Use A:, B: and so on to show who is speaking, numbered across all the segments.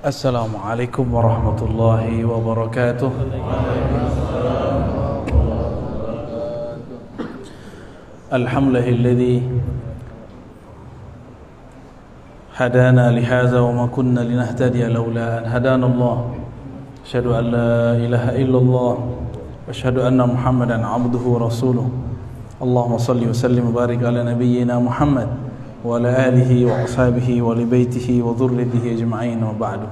A: Assalamualaikum warahmatullahi wabarakatuh. Alhamdulillahilladzi hadana lihadza wa ma kunna linahtadiya laula an hadana Allah. Asyhadu an la ilaha illallah wa asyhadu anna Muhammadan abduhu wa rasuluh. Allahumma salli wa sallim wa barik ala nabiyyina Muhammad wa ala alihi wa ashabihi wa li baitihi wa dhurriyyatihi ajma'in wa ba'du.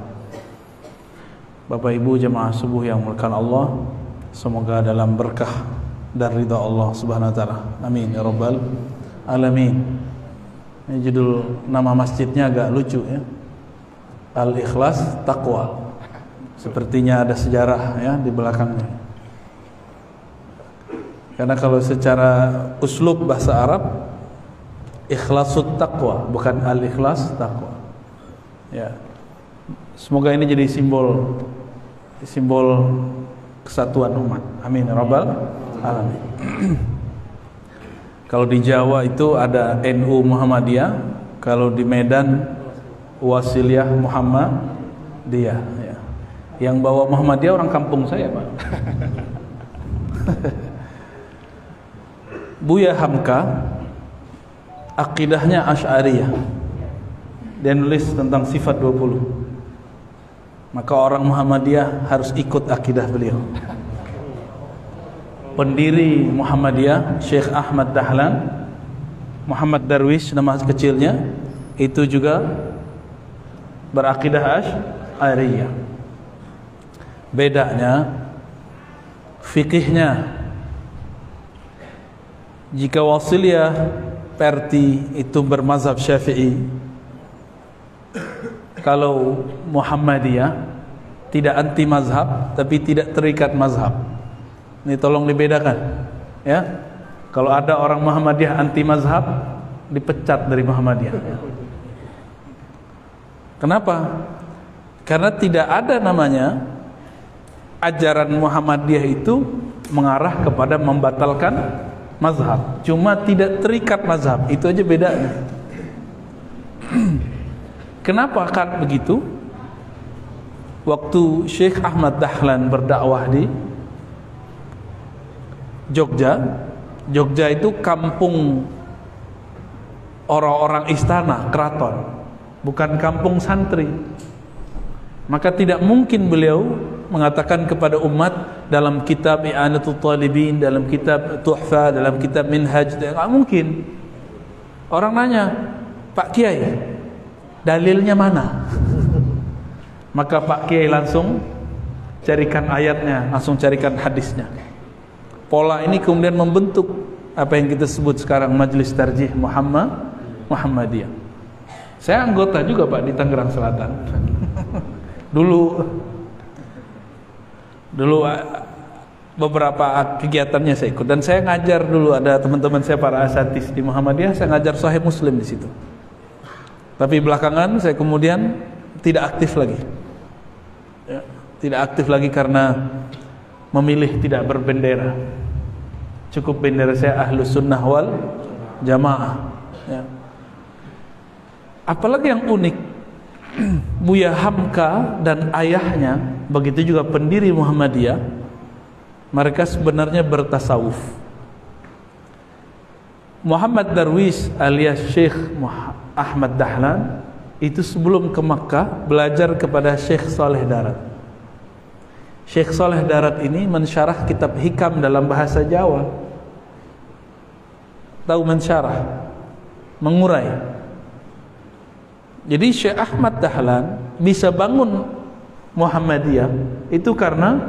A: Bapak Ibu jemaah subuh yang dimuliakan Allah, semoga dalam berkah dan ridha Allah Subhanahu wa taala. Amin ya rabbal alamin. Ini judul nama masjidnya agak lucu ya. Al-Ikhlas Taqwa. Sepertinya ada sejarah ya di belakangnya. Karena kalau secara uslub bahasa Arab, Ikhlasut Taqwa, bukan Al-Ikhlas Taqwa. Ya. Semoga ini jadi simbol kesatuan umat. Amin ya rabbal alamin. Kalau di Jawa itu ada NU Muhammadiyah, kalau di Medan Wasiliyah Muhammadiyah ya. Yang bawa Muhammadiyah orang kampung saya, Pak. Buya Hamka akidahnya Asy'ariyah. Dia nulis tentang sifat 20. Maka orang Muhammadiyah harus ikut akidah beliau. Pendiri Muhammadiyah Syekh Ahmad Dahlan, Muhammad Darwish nama kecilnya, itu juga berakidah Asy'ariyah. Bedanya fikihnya. Jika Wasiliyah Perti itu bermazhab Syafi'i, kalau Muhammadiyah tidak anti mazhab tapi tidak terikat mazhab. Ini tolong dibedakan ya. Kalau ada orang Muhammadiyah anti mazhab, dipecat dari Muhammadiyah. Kenapa? Karena tidak ada namanya ajaran Muhammadiyah itu mengarah kepada membatalkan mazhab, cuma tidak terikat mazhab. Itu aja bedanya. Kenapa kan begitu? Waktu Syekh Ahmad Dahlan berdakwah di Jogja itu kampung orang-orang istana, keraton, bukan kampung santri. Maka tidak mungkin beliau mengatakan kepada umat dalam kitab I'anatul Talibin, dalam kitab Tuhfa, dalam kitab Minhaj, tidak mungkin. Orang nanya, Pak Kiai, dalilnya mana? Maka Pak Kiai langsung carikan ayatnya, langsung carikan hadisnya. Pola ini kemudian membentuk apa yang kita sebut sekarang Majelis Tarjih Muhammadiyah. Saya anggota juga Pak di Tangerang Selatan. Dulu beberapa kegiatannya saya ikut, dan saya ngajar dulu, ada teman-teman saya para asatis di Muhammadiyah, saya ngajar Sahih Muslim di situ. Tapi belakangan saya kemudian tidak aktif lagi. Ya, tidak aktif lagi karena memilih tidak berbendera. Cukup bendera saya Ahlus Sunnah wal Jamaah. Ya. Apalagi yang unik, Buya Hamka dan ayahnya, begitu juga pendiri Muhammadiyah, mereka sebenarnya bertasawuf. Muhammad Darwish alias Syekh Ahmad Dahlan itu sebelum ke Makkah belajar kepada Syekh Saleh Darat. Syekh Saleh Darat ini mensyarah kitab hikam dalam bahasa Jawa. Tahu mensyarah, mengurai. Jadi Syekh Ahmad Dahlan bisa bangun Muhammadiyah itu karena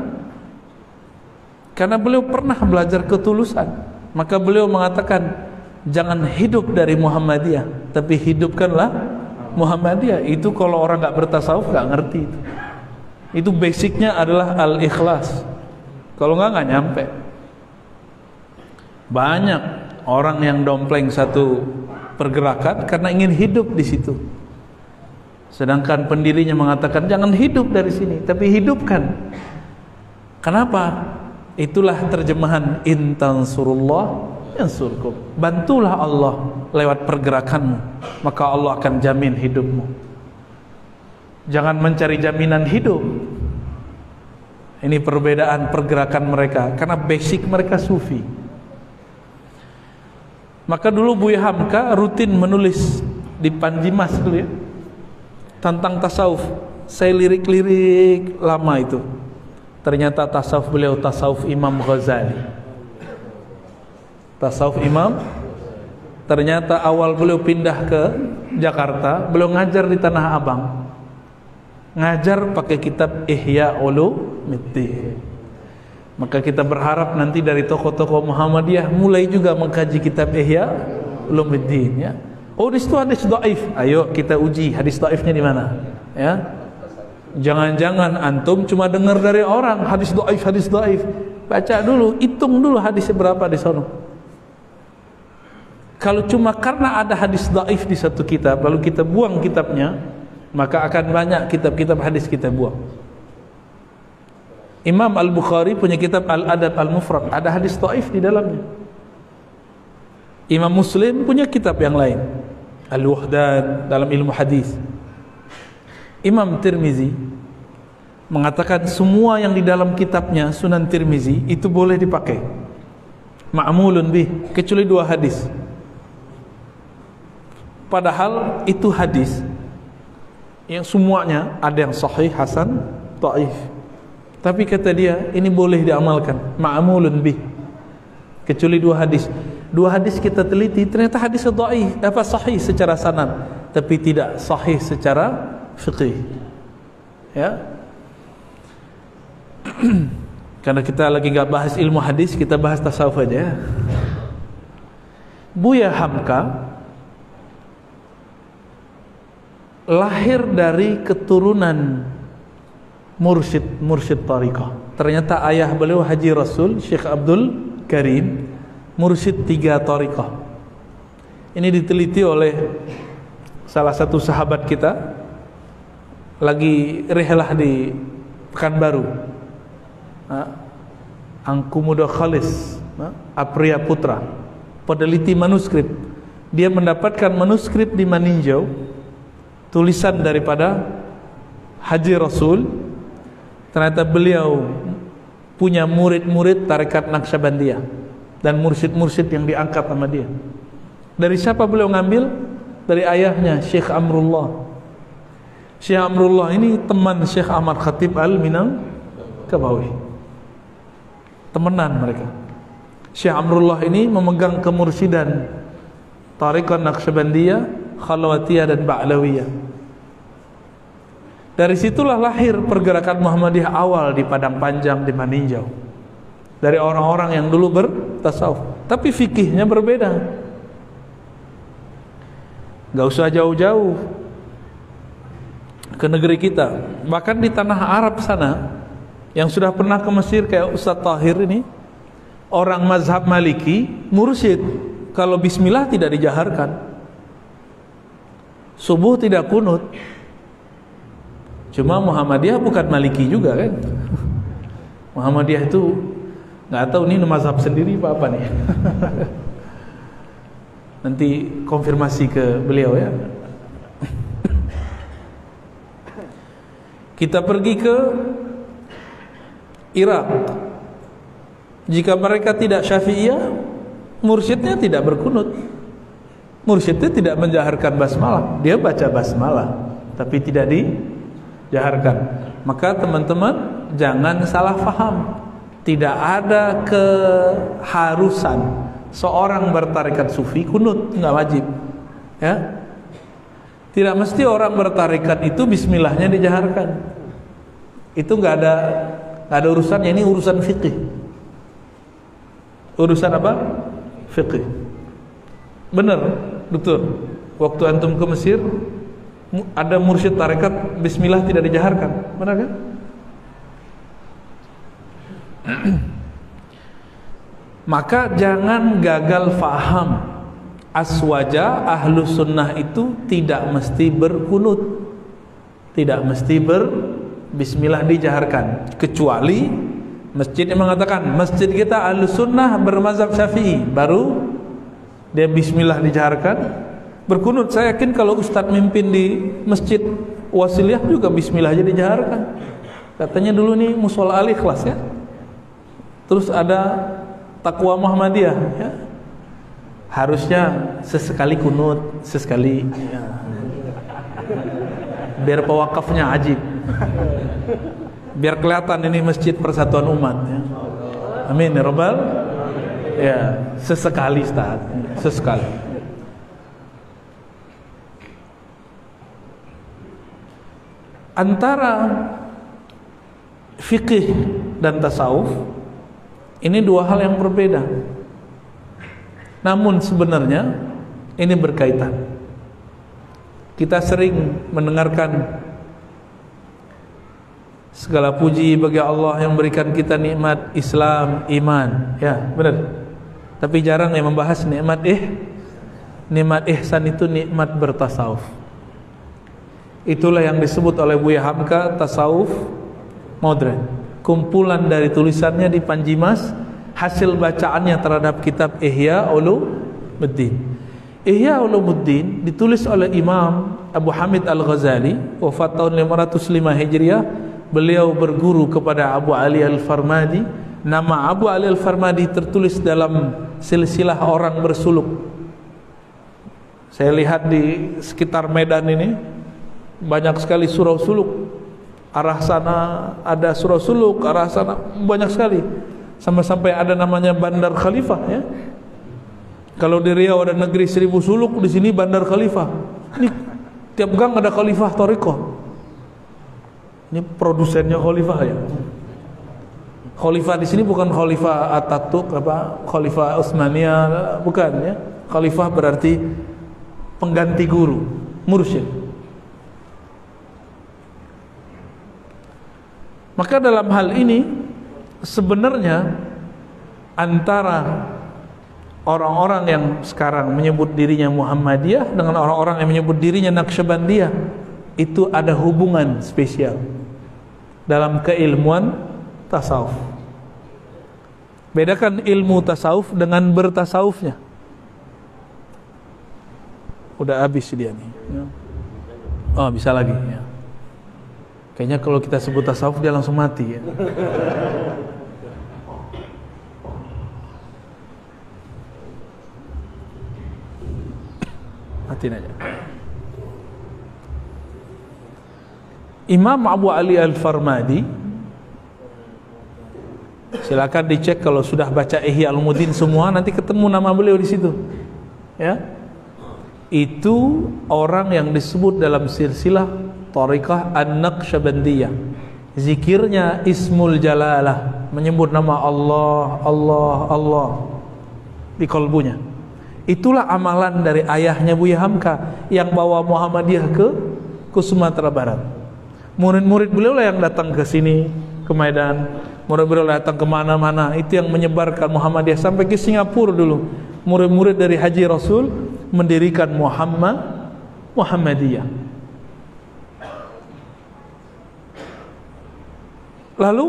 A: beliau pernah belajar ketulusan. Maka beliau mengatakan, jangan hidup dari Muhammadiyah, tapi hidupkanlah Muhammadiyah. Itu kalau orang nggak bertasawuf nggak ngerti itu. Itu basicnya adalah al-ikhlas. Kalau nggak nyampe. Banyak orang yang dompleng satu pergerakan karena ingin hidup di situ. Sedangkan pendirinya mengatakan jangan hidup dari sini, tapi hidupkan. Kenapa? Itulah terjemahan in tansurullah yansurkum. Bantulah Allah lewat pergerakanmu, maka Allah akan jamin hidupmu. Jangan mencari jaminan hidup. Ini perbedaan pergerakan mereka, karena basic mereka sufi. Maka dulu Buya Hamka rutin menulis di Panjimas dulu ya, tentang tasawuf. Saya lirik-lirik lama itu. Ternyata tasawuf beliau tasawuf Imam Ghazali. Tasawuf Imam. Ternyata awal beliau pindah ke Jakarta, beliau ngajar di Tanah Abang. Ngajar pakai kitab Ihya Ulumuddin. Maka kita berharap nanti dari tokoh-tokoh Muhammadiyah mulai juga mengkaji kitab Ihya Ulumuddin ya. Oh, di situ hadis dhaif. Ayo kita uji hadis dhaifnya di mana? Ya. Jangan-jangan antum cuma dengar dari orang hadis dhaif, hadis dhaif. Baca dulu, hitung dulu hadisnya berapa di sana. Kalau cuma karena ada hadis dhaif di satu kitab lalu kita buang kitabnya, maka akan banyak kitab-kitab hadis kita buang. Imam Al-Bukhari punya kitab Al-Adab Al-Mufrad, ada hadis dhaif di dalamnya. Imam Muslim punya kitab yang lain, Al-Wahdan dalam ilmu hadis. Imam Tirmizi mengatakan semua yang di dalam kitabnya Sunan Tirmizi itu boleh dipakai, ma'mulun bih, kecuali 2 hadis. Padahal itu hadis yang semuanya ada yang sahih, hasan, dhaif. Tapi kata dia ini boleh diamalkan, ma'mulun bih, kecuali 2 hadis. 2 hadis kita teliti, ternyata hadis dhaif, sahih secara sanad, tapi tidak sahih secara fiqih. Ya. Karena kita lagi enggak bahas ilmu hadis, kita bahas tasawuf aja. Buya Hamka lahir dari keturunan mursyid tariqah. Ternyata ayah beliau Haji Rasul Syekh Abdul Karim, mursyid 3 tariqah. Ini diteliti oleh salah satu sahabat kita, lagi rihlah di Pekanbaru, Angku Muda Khalis, Apriya Putra, peneliti manuskrip. Dia mendapatkan manuskrip di Maninjau, tulisan daripada Haji Rasul. Ternyata beliau punya murid-murid tarekat Naqsyabandiyah dan mursyid-mursyid yang diangkat sama dia. Dari siapa beliau ngambil? Dari ayahnya Syekh Amrullah. Syekh Amrullah ini teman Syekh Ahmad Khatib Al-Minangkabawi, temenan mereka. Syekh Amrullah ini memegang kemursidan tarekat Naqsyabandiyah, Khalwatiyah dan Ba'lawiyah. Dari situlah lahir pergerakan Muhammadiyah awal di Padang Panjang, di Maninjau, dari orang-orang yang dulu bertasawuf, tapi fikihnya berbeda. Gak usah jauh-jauh ke negeri kita, bahkan di tanah Arab sana, yang sudah pernah ke Mesir kayak Ustaz Tahir ini, orang mazhab Maliki, mursyid kalau bismillah tidak dijaharkan, subuh tidak kunut. Cuma Muhammadiyah bukan Maliki juga kan. Muhammadiyah itu nggak tahu ini mazhab sendiri apa nih. Nanti konfirmasi ke beliau ya. Kita pergi ke Irak. Jika mereka tidak Syafi'iyah, mursyidnya tidak berkunut, mursyidnya tidak menjaharkan basmalah. Dia baca basmalah tapi tidak dijaharkan. Maka teman-teman jangan salah faham. Tidak ada keharusan seorang bertarekat sufi kunut, nggak wajib ya. Tidak mesti orang bertarekat itu bismillahnya dijaharkan. Itu nggak ada urusannya. Ini urusan fikih. Urusan apa? Fikih. Benar, betul. Waktu antum ke Mesir, ada mursyid tarekat bismillah tidak dijaharkan, benar kan? Maka jangan gagal faham. Aswaja ahlus sunnah itu tidak mesti berkunut, tidak mesti bismillah dijaharkan, kecuali masjid yang mengatakan masjid kita ahlus sunnah bermazhab Syafi'i, baru dia bismillah dijaharkan, berkunut. Saya yakin kalau ustadz mimpin di masjid Wasiliyah juga bismillah aja dijaharkan. Katanya dulu nih musola Al-Ikhlas ya. Terus ada Taqwa Muhammadiyah ya. Harusnya sesekali kunut, sesekali ya. Biar pewakafnya ajib. Biar kelihatan ini masjid persatuan umat ya. Amin ya rabbal. Ya, sesekali Ustaz, sesekali. Antara fikih dan tasawuf ini dua hal yang berbeda. Namun sebenarnya ini berkaitan. Kita sering mendengarkan segala puji bagi Allah yang memberikan kita nikmat Islam, iman. Ya, benar. Tapi jarang yang membahas nikmat ihsan itu nikmat bertasawuf. Itulah yang disebut oleh Buya Hamka tasawuf modern. Kumpulan dari tulisannya di Panjimas, hasil bacaannya terhadap kitab Ihya Ulumuddin. Ihya Ulumuddin ditulis oleh Imam Abu Hamid Al-Ghazali, wafat tahun 505 Hijriah. Beliau berguru kepada Abu Ali Al-Farmadi. Nama Abu Ali Al-Farmadi tertulis dalam silsilah orang bersuluk. Saya lihat di sekitar Medan ini banyak sekali surau suluk. Arah sana ada surau suluk, arah sana banyak sekali. Sampai-sampai ada namanya Bandar Khalifah ya. Kalau di Riau ada negeri 1000 suluk, di sini Bandar Khalifah. Ini tiap gang ada khalifah thariqah. Ini produsennya khalifah ya. Khalifah di sini bukan khalifah Ataturk apa, khalifah Utsmaniyah, bukan ya. Khalifah berarti pengganti guru, mursyid. Maka dalam hal ini sebenarnya antara orang-orang yang sekarang menyebut dirinya Muhammadiyah dengan orang-orang yang menyebut dirinya Naqsyabandiyah itu ada hubungan spesial dalam keilmuan tasawuf. Bedakan ilmu tasawuf dengan bertasawufnya. Udah habis dia nih. Oh, bisa lagi ya. Kayaknya kalau kita sebut tasawuf dia langsung mati ya. Matiin aja. Imam Abu Ali Al-Farmadi, silakan dicek kalau sudah baca Ihya Ulumuddin semua, nanti ketemu nama beliau di situ. Ya. Itu orang yang disebut dalam silsilah Thariqah An-Naqsyabandiyah. Zikirnya Ismul Jalalah, menyebut nama Allah, Allah, Allah di kalbunya. Itulah amalan dari ayahnya Buya Hamka yang bawa Muhammadiyah ke Sumatera Barat. Murid-murid beliau lah yang datang ke sini, ke Medan. Murid beliau datang ke mana-mana. Itu yang menyebarkan Muhammadiyah sampai ke Singapura dulu. Murid-murid dari Haji Rasul mendirikan Muhammadiyah. Lalu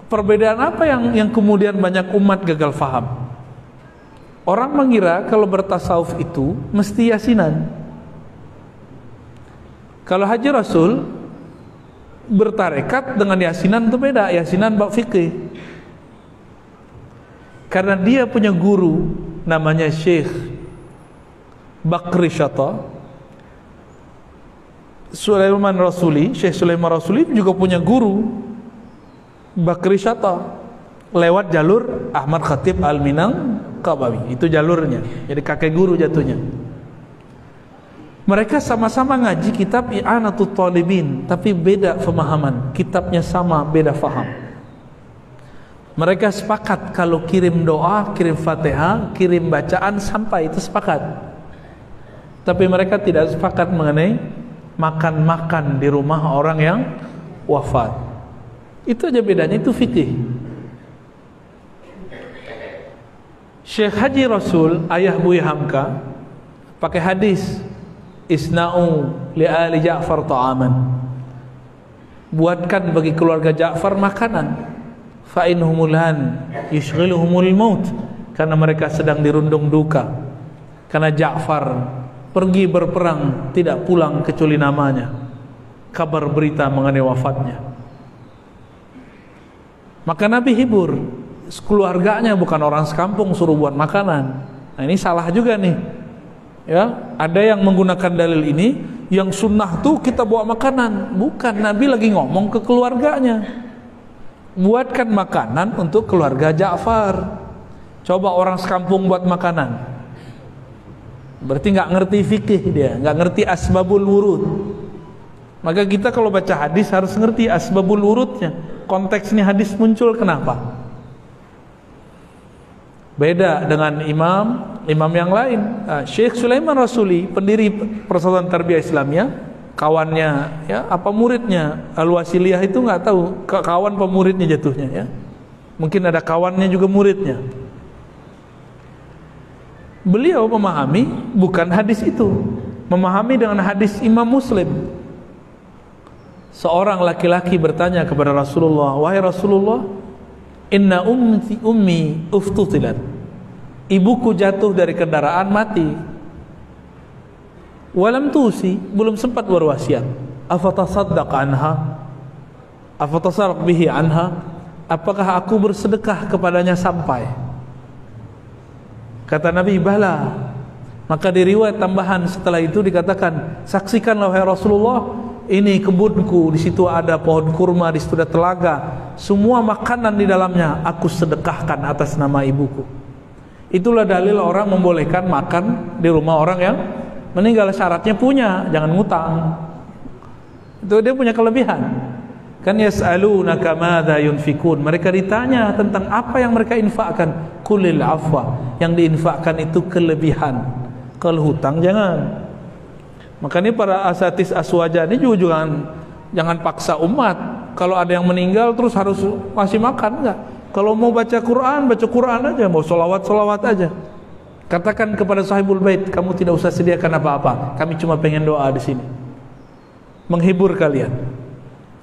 A: perbedaan apa yang kemudian banyak umat gagal faham? Orang mengira kalau bertasawuf itu mesti yasinan. Kalau Haji Rasul bertarekat dengan yasinan itu beda. Yasinan bab fikih. Karena dia punya guru namanya Syekh Bakri Syata Sulaiman Rasuli. Syekh Sulaiman Rasuli juga punya guru Bakri Syata lewat jalur Ahmad Khatib Al-Minangkabawi. Itu jalurnya. Jadi kakek guru jatuhnya. Mereka sama-sama ngaji kitab I'anatut Talibin, tapi beda pemahaman. Kitabnya sama, beda faham. Mereka sepakat kalau kirim doa, kirim Fatihah, kirim bacaan sampai, itu sepakat. Tapi mereka tidak sepakat mengenai makan-makan di rumah orang yang wafat. Itu aja bedanya, itu fikih. Syekh Haji Rasul, ayah Buya Hamka, pakai hadis, isna'u li ali Ja'far ta'aman. Buatkan bagi keluarga Ja'far makanan. Fa inhumul han yushghiluhumul maut, karena mereka sedang dirundung duka. Karena Ja'far pergi berperang tidak pulang kecuali namanya, kabar berita mengenai wafatnya. Maka Nabi hibur keluarganya, bukan orang sekampung suruh buat makanan. Nah ini salah juga nih ya. Ada yang menggunakan dalil ini, yang sunnah tuh kita bawa makanan. Bukan, Nabi lagi ngomong ke keluarganya, buatkan makanan untuk keluarga Ja'far. Coba orang sekampung buat makanan, berarti nggak ngerti fikih dia, nggak ngerti asbabul wurud. Maka kita kalau baca hadis harus ngerti asbabul wurudnya. Konteksnya hadis muncul kenapa? Beda dengan imam yang lain. Syekh Sulaiman Rasuli, pendiri Persatuan Tarbiyah Islamiyah, kawannya ya, apa muridnya Al-Wasiliyah itu nggak tahu, kawan pemuridnya jatuhnya ya. Mungkin ada kawannya juga muridnya. Beliau memahami bukan hadis itu, memahami dengan hadis Imam Muslim. Seorang laki-laki bertanya kepada Rasulullah, wahai Rasulullah, inna ummi uftutilat, ibuku jatuh dari kendaraan mati, walam tusi, belum sempat berwasiat, afatasaddaq anha, afatasaddaq bihi anha, apakah aku bersedekah kepadanya sampai? Kata Nabi, bala. Maka di riwayat tambahan setelah itu dikatakan, saksikanlah wahai Rasulullah, ini kebunku, di situ ada pohon kurma, di situ ada telaga, semua makanan di dalamnya aku sedekahkan atas nama ibuku. Itulah dalil orang membolehkan makan di rumah orang yang meninggal. Syaratnya punya, jangan ngutang. Itu dia punya kelebihan. Kan yas'alunaka madza yunfikun, mereka ditanya tentang apa yang mereka infakkan. Qulil afwa, yang diinfakkan itu kelebihan. Kalau hutang jangan. Makanya para asatis aswaja ini juga jangan paksa umat. Kalau ada yang meninggal terus harus masih makan, enggak. Kalau mau baca Quran aja, mau sholawat aja. Katakan kepada sahibul bait, kamu tidak usah sediakan apa-apa, kami cuma pengen doa di sini, menghibur kalian.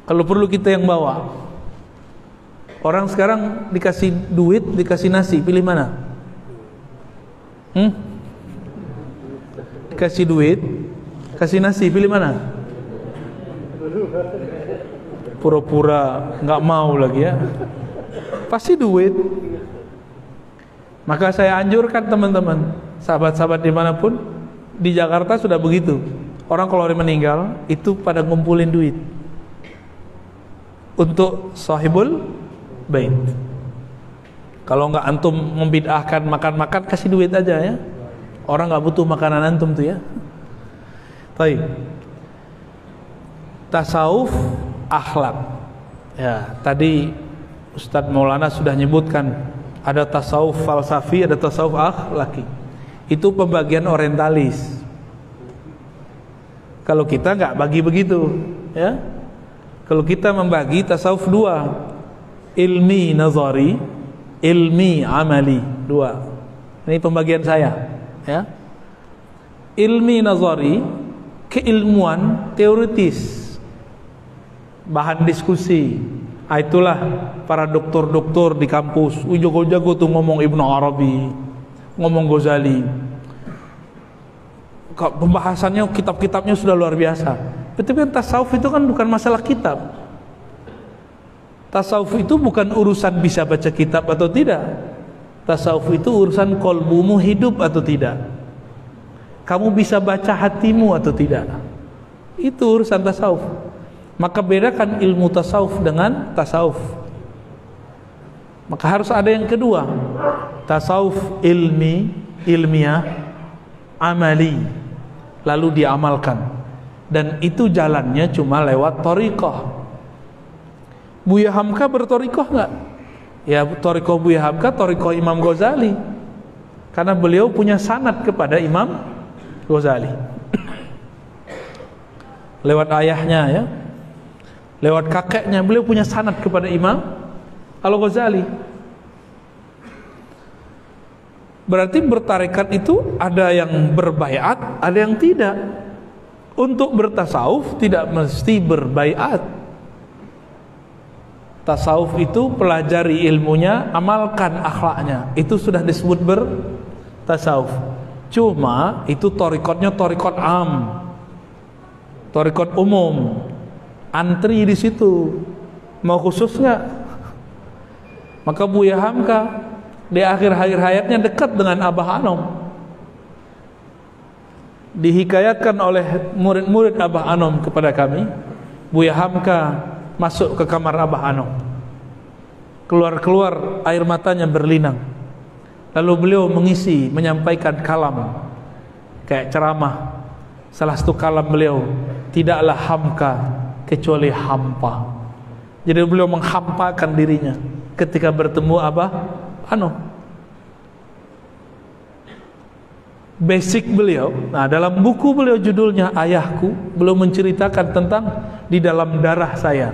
A: Kalau perlu kita yang bawa. Orang sekarang dikasih duit, dikasih nasi, pilih mana? Dikasih duit, kasih nasi, pilih mana? Pura-pura nggak mau lagi ya. Pasti duit. Maka saya anjurkan teman-teman, sahabat-sahabat dimanapun, di Jakarta sudah begitu. Orang kalau orang meninggal itu pada ngumpulin duit untuk sahibul bait. Kalau nggak antum membid'ahkan makan-makan, kasih duit aja ya. Orang nggak butuh makanan antum tuh ya. Baik. Tasawuf akhlak. Ya, tadi Ustadz Maulana sudah nyebutkan ada tasawuf falsafi, ada tasawuf akhlaki. Itu pembagian orientalis. Kalau kita nggak bagi begitu, ya. Kalau kita membagi tasawuf dua, ilmi nazari, ilmi amali, dua. Ini pembagian saya, ya. Ilmi nazari, keilmuan teoritis, bahan diskusi. Itulah para doktor-doktor di kampus, jago-jago tuh ngomong Ibnu Arabi, ngomong Ghazali. Pembahasannya, kitab-kitabnya sudah luar biasa. Tapi kan tasawuf itu kan bukan masalah kitab. Tasawuf itu bukan urusan bisa baca kitab atau tidak. Tasawuf itu urusan kolbumu hidup atau tidak. Kamu bisa baca hatimu atau tidak. Itu urusan tasawuf. Maka bedakan ilmu tasawuf dengan tasawuf. Maka harus ada yang kedua. Tasawuf ilmiah, amali, lalu diamalkan. Dan itu jalannya cuma lewat thariqah. Buya Hamka berthariqah enggak? Ya, thariqah Buya Hamka, thariqah Imam Ghazali. Karena beliau punya sanad kepada Imam Ghazali. Lewat ayahnya ya. Lewat kakeknya beliau punya sanad kepada Imam Al-Ghazali. Berarti bertarekat itu ada yang berbaiat, ada yang tidak. Untuk bertasawuf tidak mesti berbaiat. Tasawuf itu pelajari ilmunya, amalkan akhlaknya. Itu sudah disebut bertasawuf.
B: Cuma itu torikotnya torikot am, torikot umum, antri di situ. Mau khusus nggak? Maka Buya Hamka di akhir hayatnya dekat dengan Abah Anom. Dihikayatkan oleh murid-murid Abah Anom kepada kami, Buya Hamka masuk ke kamar Abah Anom. Keluar-keluar air matanya berlinang. Lalu beliau menyampaikan kalam kayak ceramah. Salah satu kalam beliau, tidaklah Hamka kecuali hampa. Jadi beliau menghampakan dirinya ketika bertemu Abah Anom. Basic beliau, nah dalam buku beliau judulnya Ayahku, beliau menceritakan tentang di dalam darah saya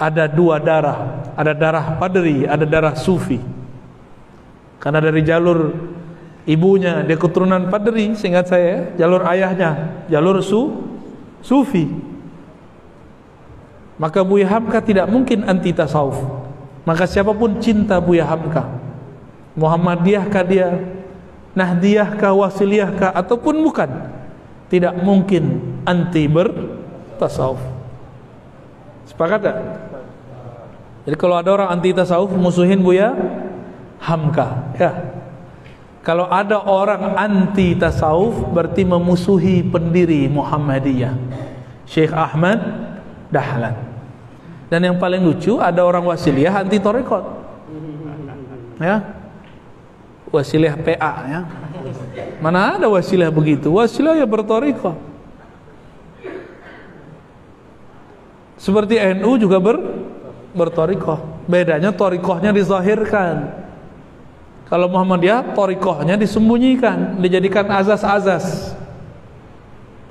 B: ada dua darah, ada darah Padri, ada darah Sufi. Karena dari jalur ibunya dia keturunan Padri, seingat saya, jalur ayahnya jalur Sufi. Maka Buya Hamka tidak mungkin anti tasawuf. Maka siapapun cinta Buya Hamka, Muhammadiyahkah dia, Nahdiyahkah, Wasiliyahkah, ataupun bukan, tidak mungkin anti bertasawuf. Sepakat tak? Jadi kalau ada orang anti tasawuf, musuhin Buya Hamka, ya. Kalau ada orang anti tasawuf, berarti memusuhi pendiri Muhammadiyah, Syekh Ahmad Dahlan. Dan yang paling lucu, ada orang wasiliyah anti tarekat, ya, wasiliyah PA, ya. Mana ada wasiliyah begitu? Wasiliyah ya bertarekat. Seperti NU juga bertarekat. Bedanya tarekatnya dizahirkan. Kalau Muhammadiyah tarekatnya disembunyikan, dijadikan azas-azas.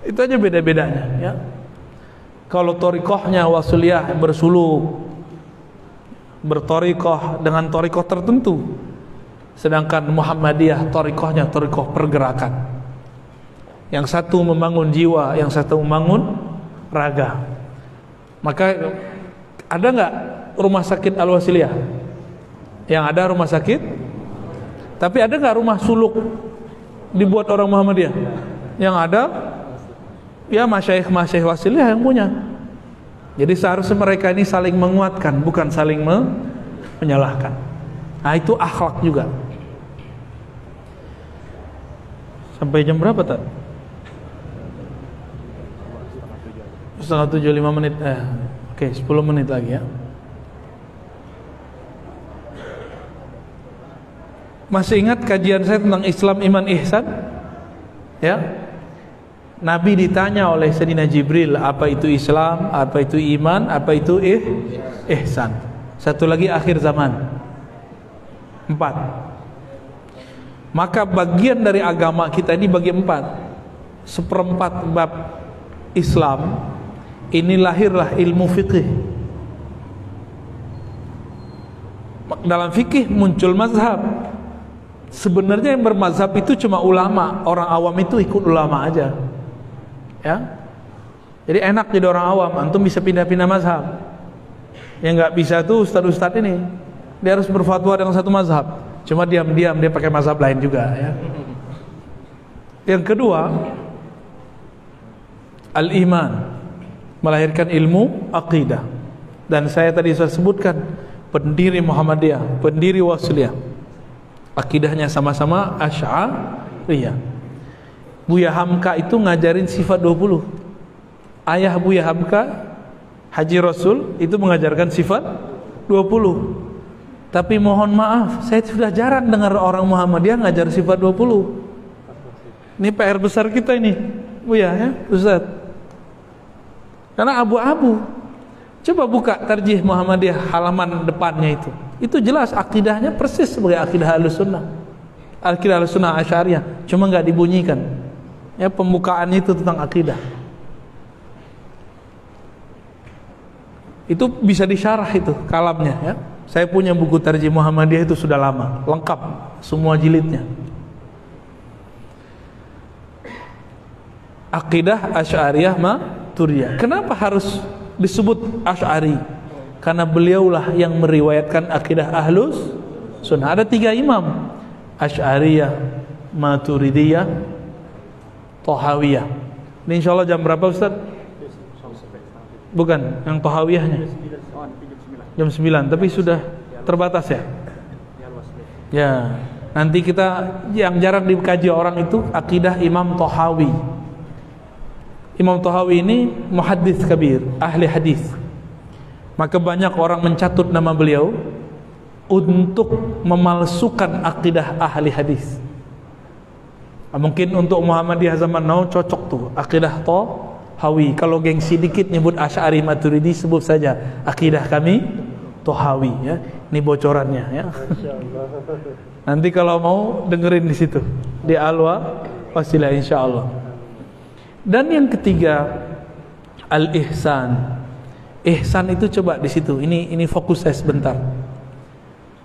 B: Itu aja beda-bedanya, ya. Kalau torikohnya wasiliyah bersuluk, bertorikoh dengan torikoh tertentu, sedangkan Muhammadiyah torikohnya torikoh pergerakan. Yang satu membangun jiwa, yang satu membangun raga. Maka ada nggak rumah sakit Al-Wasiliyah? Yang ada rumah sakit, tapi ada nggak rumah suluk dibuat orang Muhammadiyah? Yang ada ya masyayikh wasiliyah yang punya. Jadi seharusnya mereka ini saling menguatkan, bukan saling menyalahkan. Nah itu akhlak juga. Sampai jam berapa tak? 6:30, 5 menit. Oke, 10 menit lagi, ya. Masih ingat kajian saya tentang Islam, iman, ihsan? Ya. Nabi ditanya oleh Sayyidina Jibril, apa itu Islam, apa itu iman, apa itu ihsan. Satu lagi akhir zaman. 4. Maka bagian dari agama kita ini bagi 4. 1/4 bab Islam ini lahirlah ilmu fikih. Dalam fikih muncul mazhab. Sebenarnya yang bermazhab itu cuma ulama. Orang awam itu ikut ulama aja, ya. Jadi enak jadi orang awam, antum bisa pindah-pindah mazhab. Yang nggak bisa tuh ustadz-ustadz ini, dia harus berfatwa dengan satu mazhab, cuma diam-diam dia pakai mazhab lain juga, ya. Yang kedua, al-iman, melahirkan ilmu aqidah. Dan saya tadi sudah sebutkan pendiri Muhammadiyah, pendiri Wasiliyah, akidahnya sama-sama Asy'ariyah. Buya Hamka itu ngajarin sifat 20. Ayah Buya Hamka, Haji Rasul, itu mengajarkan sifat 20. Tapi mohon maaf, saya sudah jarang dengar orang Muhammadiyah ngajar sifat 20. Ini PR besar kita ini, Buya, ya, Ustaz. Karena abu-abu. Coba buka Tarjih Muhammadiyah halaman depannya itu. Itu jelas akidahnya persis sebagai akidah Ahlussunnah. Akidah Ahlussunnah Asy'ariyah, cuma nggak dibunyikan. Ya, pembukaan itu tentang akidah. Itu bisa disyarah itu kalamnya, ya. Saya punya buku Tarjih Muhammadiyah itu sudah lama, lengkap semua jilidnya. Akidah Asy'ariyah Maturidiyah. Kenapa harus disebut Asy'ari? Karena beliaulah yang meriwayatkan akidah Ahlus Sunnah. Ada 3 imam, Asy'ariyah, Maturidiyah, Thahawiyah. Ini insya Allah jam berapa Ustaz? Bukan, yang Thahawiyahnya jam 9, tapi sudah terbatas ya? Ya, nanti kita yang jarang dikaji orang itu akidah Imam Thahawi. Imam Thahawi ini muhaddits kabir, ahli hadis. Maka banyak orang mencatut nama beliau untuk memalsukan akidah ahli hadis. Mungkin untuk Muhammadiyah zaman now cocok tuh akidah Thahawi. Kalau gengsi dikit nyebut Asy'ari Maturidi, sebut saja akidah kami Thahawi ya. Ini bocorannya ya. Nanti kalau mau dengerin di situ di Alwa Wasilah insyaallah. Dan yang ketiga al-ihsan. Ihsan itu coba di situ. Ini fokus saya sebentar.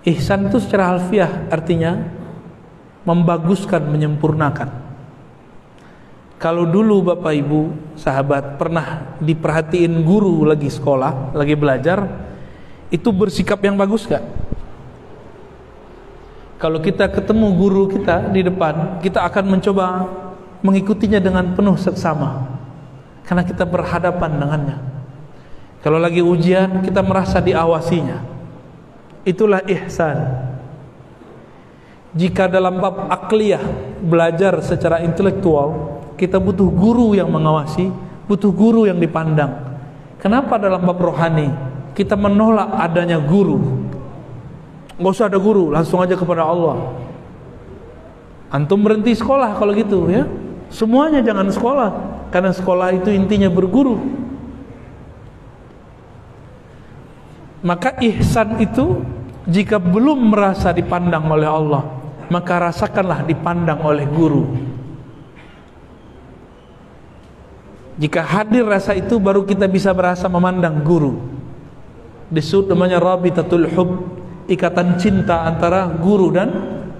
B: Ihsan itu secara harfiah artinya membaguskan, menyempurnakan. Kalau dulu Bapak Ibu sahabat pernah diperhatiin guru lagi sekolah, lagi belajar, itu bersikap yang bagus gak? Kalau kita ketemu guru kita di depan, kita akan mencoba mengikutinya dengan penuh seksama, karena kita berhadapan dengannya. Kalau lagi ujian, kita merasa diawasinya. Itulah ihsan. Jika dalam bab akliyah, belajar secara intelektual, kita butuh guru yang mengawasi, butuh guru yang dipandang. Kenapa dalam bab rohani kita menolak adanya guru? Nggak usah ada guru, langsung aja kepada Allah. Antum berhenti sekolah kalau gitu ya. Semuanya jangan sekolah, karena sekolah itu intinya berguru. Maka ihsan itu jika belum merasa dipandang oleh Allah, maka rasakanlah dipandang oleh guru. Jika hadir rasa itu, baru kita bisa merasa memandang guru. Disebut namanya rabitatul hub, ikatan cinta antara guru dan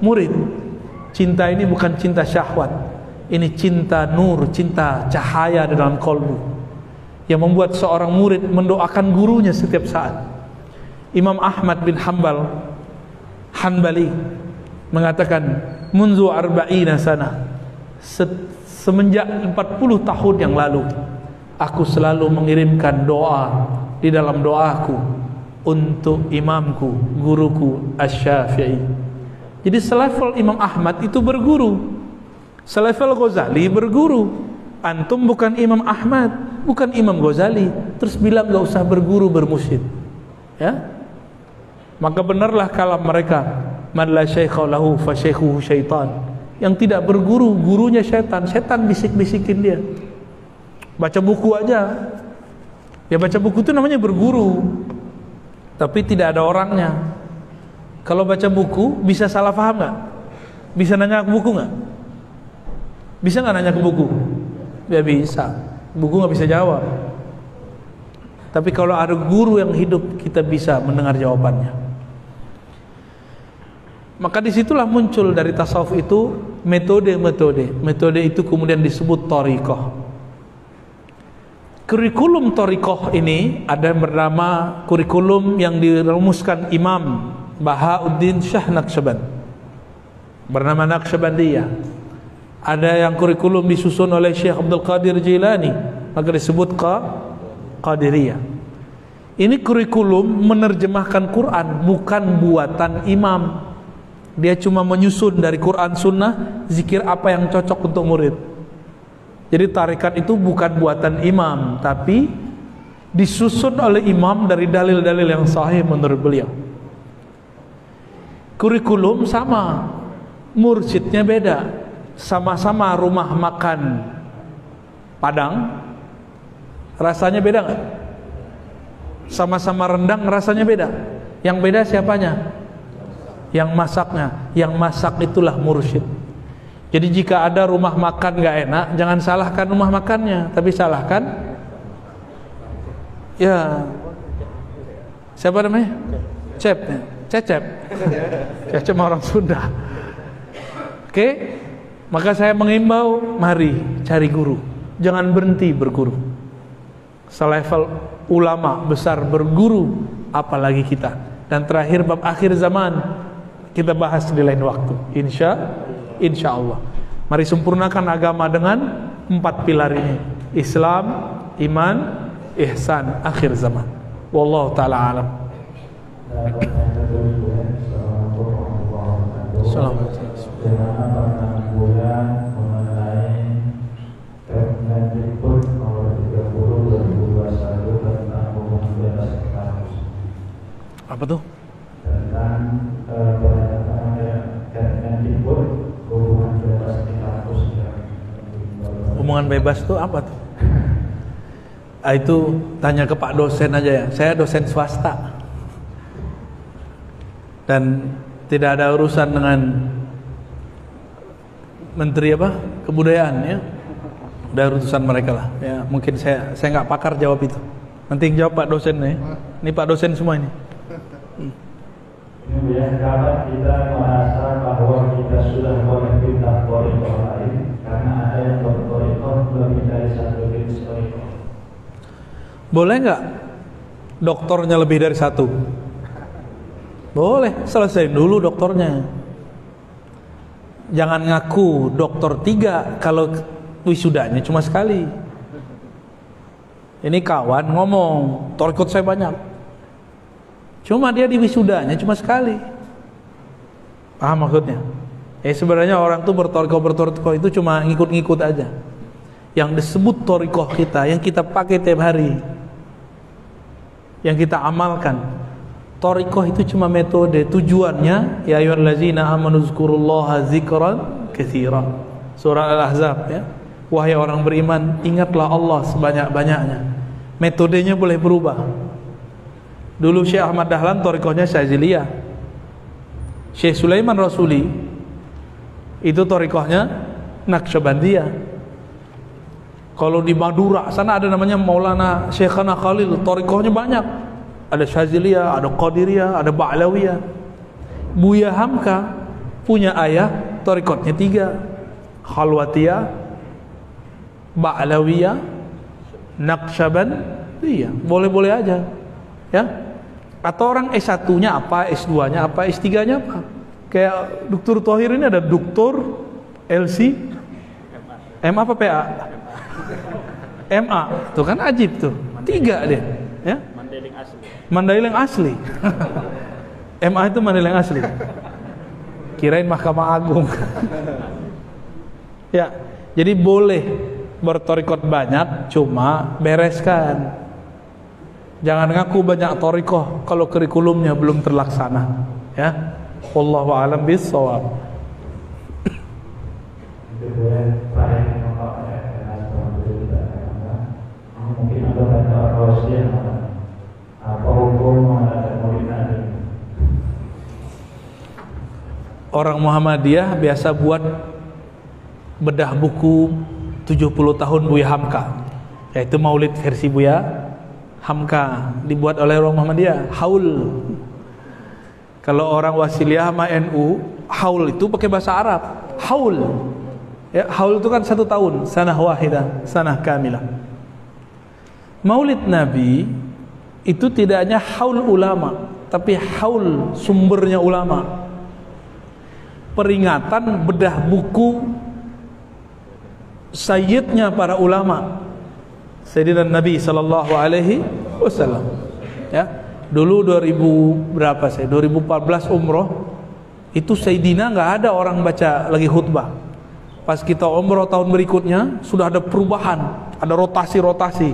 B: murid. Cinta ini bukan cinta syahwat, ini cinta nur, cinta cahaya di dalam kalbu, yang membuat seorang murid mendoakan gurunya setiap saat. Imam Ahmad bin Hanbali mengatakan, munzu arba'ina sana, semenjak 40 tahun yang lalu, aku selalu mengirimkan doa di dalam doaku untuk imamku, guruku Asy-Syafi'i. Jadi selevel Imam Ahmad itu berguru, selevel Ghazali berguru. Antum bukan Imam Ahmad, bukan Imam Ghazali, terus bilang gak usah berguru, bermusyid ya. Maka benarlah kalam mereka, man la syaikha lahu fa syaikhuhu syaitan. Yang tidak berguru, gurunya syaitan. Syaitan bisik-bisikin dia. Baca buku aja, ya baca buku itu namanya berguru, tapi tidak ada orangnya. Kalau baca buku bisa salah paham gak? Bisa nanya ke buku gak? Bisa gak nanya ke buku? Ya bisa. Buku gak bisa jawab. Tapi kalau ada guru yang hidup, kita bisa mendengar jawabannya. Maka disitulah muncul dari tasawuf itu metode-metode. Metode itu kemudian disebut thariqah. Kurikulum thariqah ini ada yang bernama kurikulum yang dirumuskan Imam Bahauddin Shah Naqsyaband, bernama Naqsyabandiyah. Ada yang kurikulum disusun oleh Syekh Abdul Qadir Jilani, maka disebut Qadiriyah. Ini kurikulum menerjemahkan Quran, bukan buatan imam. Dia cuma menyusun dari Quran Sunnah, zikir apa yang cocok untuk murid. Jadi tarikat itu bukan buatan imam, tapi disusun oleh imam dari dalil-dalil yang sahih menurut beliau. Kurikulum sama, mursyidnya beda. Sama-sama rumah makan Padang, rasanya beda nggak? Sama-sama rendang, rasanya beda. Yang beda siapanya? Yang masaknya. Yang masak itulah mursyid. Jadi jika ada rumah makan gak enak, jangan salahkan rumah makannya, tapi salahkan ya siapa namanya? Cecep orang Sunda. Oke? Maka saya mengimbau, mari cari guru, jangan berhenti berguru. Selevel ulama besar berguru, apalagi kita. Dan terakhir bab akhir zaman kita bahas di lain waktu, insya Allah. Mari sempurnakan agama dengan 4 pilar ini: Islam, iman, ihsan, akhir zaman. Wallahu taala alam. Apa tuh? Hubungan bebas itu apa tuh? Itu tanya ke Pak dosen aja ya. Saya dosen swasta dan tidak ada urusan dengan menteri apa kebudayaan ya. Udah urusan mereka lah ya. Mungkin saya nggak pakar jawab itu. Nanti jawab Pak dosen nih. Ini Pak dosen semua ini.
C: Kemudian kapan kita merasa bahwa kita sudah boleh pindah thariqah lain karena ada yang berthariqah lebih dari satu jenis thariqah?
B: Boleh nggak doktornya lebih dari satu? Boleh, selesai dulu doktornya. Jangan ngaku dokter 3 kalau wisudanya cuma sekali. Ini kawan ngomong, thariqah saya banyak. Cuma dia di wisudanya cuma sekali. Paham maksudnya? Sebenarnya orang tuh berthariqah itu cuma ngikut-ngikut aja. Yang disebut thariqah kita, yang kita pakai tiap hari, yang kita amalkan. Thariqah itu cuma metode, tujuannya ya ayyuhallazina amanu dzkurullaha dzikran katsiran. Surah Al-Ahzab ya. Wahai orang beriman, ingatlah Allah sebanyak-banyaknya. Metodenya boleh berubah. Dulu Syekh Ahmad Dahlan thariqahnya Syaziliyah. Syekh Sulaiman Rasuli itu thariqahnya Naqsyabandiyah. Kalau di Madura sana ada namanya Maulana Syekhana Khalil, thariqahnya banyak. Ada Syaziliyah, ada Qadiriyah, ada Ba'lawiyah. Buya Hamka punya ayah thariqahnya 3: Khalwatiyah, Ba'lawiyah, Naqsyabandiyah. Boleh-boleh aja. Ya. Atau orang S1-nya apa, S2-nya apa, S3-nya apa. Kayak Dr. Thohir ini ada Dr. LC M apa PA? MA. Tuh kan ajib tuh. 3 dia, ya. Mandailing asli. MA itu Mandailing asli. Kirain Mahkamah Agung. Ya. Jadi boleh berthariqah banyak, cuma bereskan. Jangan ngaku banyak thariqah kalau kurikulumnya belum terlaksana, ya. Wallahu a'lam bissawab.
C: Mungkin ada kata rahasia apa hukum ada murid Nabi?
B: Orang Muhammadiyah biasa buat bedah buku 70 tahun Buya Hamka, yaitu Maulid versi Buya Hamka, dibuat oleh orang Muhammadiyah. Haul. Kalau orang Wasiliyah sama NU, haul itu pakai bahasa Arab. Haul. Ya, haul itu kan 1 tahun, sanah wahidah, sanah kamilah. Maulid Nabi itu tidak hanya haul ulama, tapi haul sumbernya ulama. Peringatan bedah buku sayyidnya para ulama, Sayyidina Nabi sallallahu alaihi wasallam. Ya, dulu 2014 umroh itu Sayyidina nggak ada orang baca lagi khutbah. Pas kita umroh tahun berikutnya sudah ada perubahan, ada rotasi.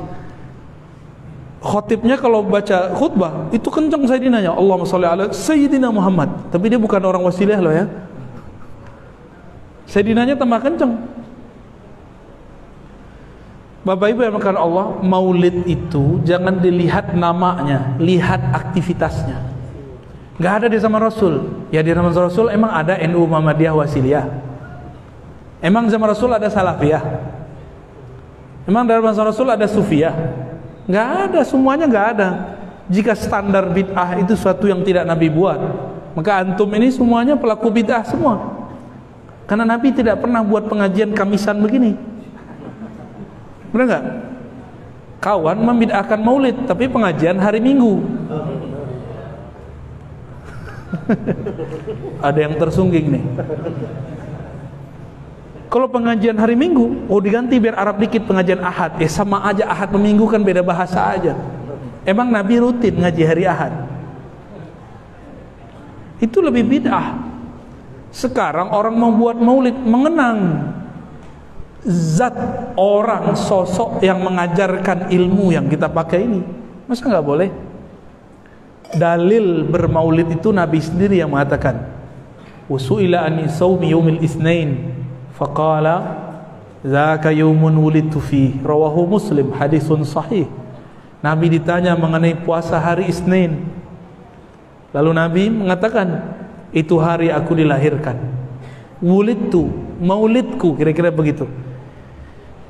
B: Khotibnya kalau baca khutbah itu kencang Sayyidinanya, Allahumma sholli ala Sayyidina Muhammad. Tapi dia bukan orang Wasiliyah loh ya. Sayyidinanya tambah kencang. Bapak Ibu yang dimuliakan Allah, maulid itu jangan dilihat namanya, lihat aktivitasnya. Nggak ada di zaman Rasul. Ya di zaman Rasul emang ada NU Muhammadiyah Wasiliyah. Emang zaman Rasul ada Salafiyah. Emang dari zaman Rasul ada Sufiyah. Nggak ada, semuanya nggak ada. Jika standar bid'ah itu suatu yang tidak Nabi buat, maka antum ini semuanya pelaku bid'ah semua. Karena Nabi tidak pernah buat pengajian Kamisan begini. Benar nggak? Kawan membid'ahkan maulid, tapi pengajian hari Minggu. Ada yang tersungging nih. Kalau pengajian hari Minggu, diganti biar Arab dikit pengajian Ahad. Sama aja, Ahad sama Minggu kan beda bahasa aja. Emang Nabi rutin ngaji hari Ahad? Itu lebih bid'ah. Sekarang orang mau buat maulid mengenang zat orang, sosok yang mengajarkan ilmu yang kita pakai ini. Masa nggak boleh? Dalil bermaulid itu Nabi sendiri yang mengatakan, "Wasu'ila ani saumi yaumil itsnain faqala dzaka yaumun wulidtu fi." Rawahu Muslim, hadisun sahih. Nabi ditanya mengenai puasa hari Isnin, lalu Nabi mengatakan, itu hari aku dilahirkan. Wulidtu, maulidku, kira-kira begitu.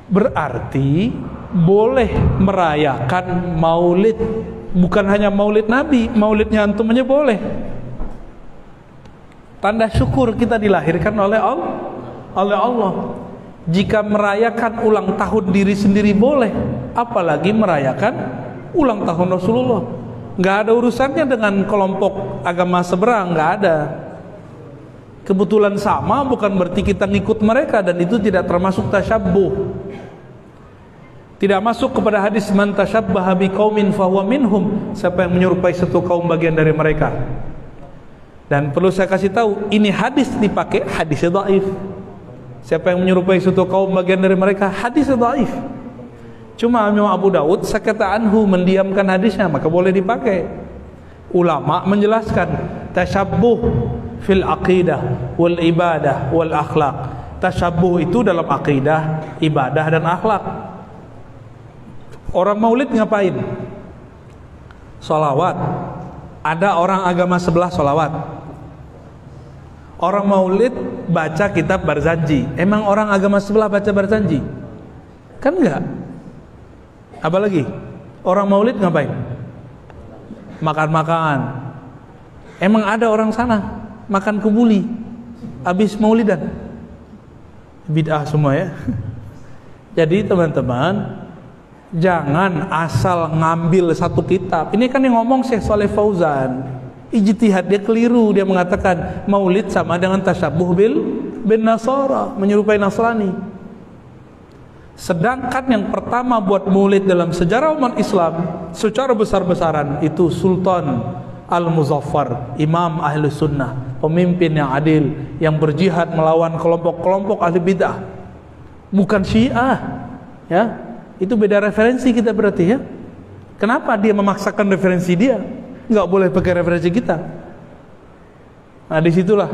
B: Berarti boleh merayakan maulid, bukan hanya maulid Nabi, maulidnya antum aja boleh. Tanda syukur kita dilahirkan oleh Allah. Jika merayakan ulang tahun diri sendiri boleh, apalagi merayakan ulang tahun Rasulullah. Nggak ada urusannya dengan kelompok agama seberang, nggak ada. Kebetulan sama bukan berarti kita ngikut mereka, dan itu tidak termasuk tasyabbuh. Tidak masuk kepada hadis man tasyabbaha biqaumin fahuwa minhum, siapa yang menyerupai satu kaum bagian dari mereka. Dan perlu saya kasih tahu, ini hadis dipakai, hadisnya dhaif. Siapa yang menyerupai satu kaum bagian dari mereka, hadisnya dhaif. Cuma Imam Abu Daud sakata anhu, mendiamkan hadisnya, maka boleh dipakai. Ulama menjelaskan tasyabbuh fil aqidah wal ibadah wal akhlaq. Tasyabbuh itu dalam aqidah, ibadah dan akhlak. Orang maulid ngapain? Sholawat. Ada orang agama sebelah sholawat. Orang maulid baca kitab Barzanji. Emang orang agama sebelah baca Barzanji? Kan enggak. Apalagi orang maulid ngapain? Makan-makan. Emang ada orang sana makan kebuli habis maulidan? Bid'ah semua ya. Jadi teman-teman, jangan asal ngambil satu kitab. Ini kan yang ngomong Syekh Shalih Fauzan. Ijtihad dia keliru, dia mengatakan maulid sama dengan tasyabbuh bin Nasara, menyerupai Nasrani. Sedangkan yang pertama buat maulid dalam sejarah umat Islam secara besar-besaran itu Sultan Al-Muzaffar, Imam Ahli Sunnah, pemimpin yang adil, yang berjihad melawan kelompok-kelompok ahli bid'ah. Bukan Syiah, ya. Itu beda referensi kita berarti ya. Kenapa dia memaksakan referensi dia? Nggak boleh pakai referensi kita. Nah, disitulah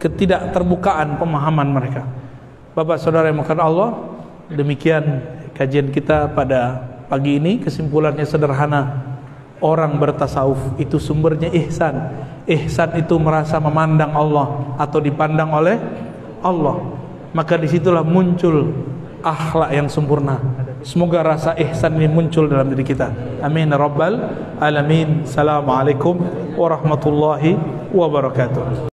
B: ketidakterbukaan pemahaman mereka. Bapak saudara yang dimuliakan Allah, demikian kajian kita pada pagi ini. Kesimpulannya sederhana, orang bertasawuf itu sumbernya ihsan. Ihsan itu merasa memandang Allah atau dipandang oleh Allah. Maka disitulah muncul akhlak yang sempurna. Semoga rasa ihsan ini muncul dalam diri kita. Amin ya rabbal alamin. Assalamualaikum warahmatullahi wabarakatuh.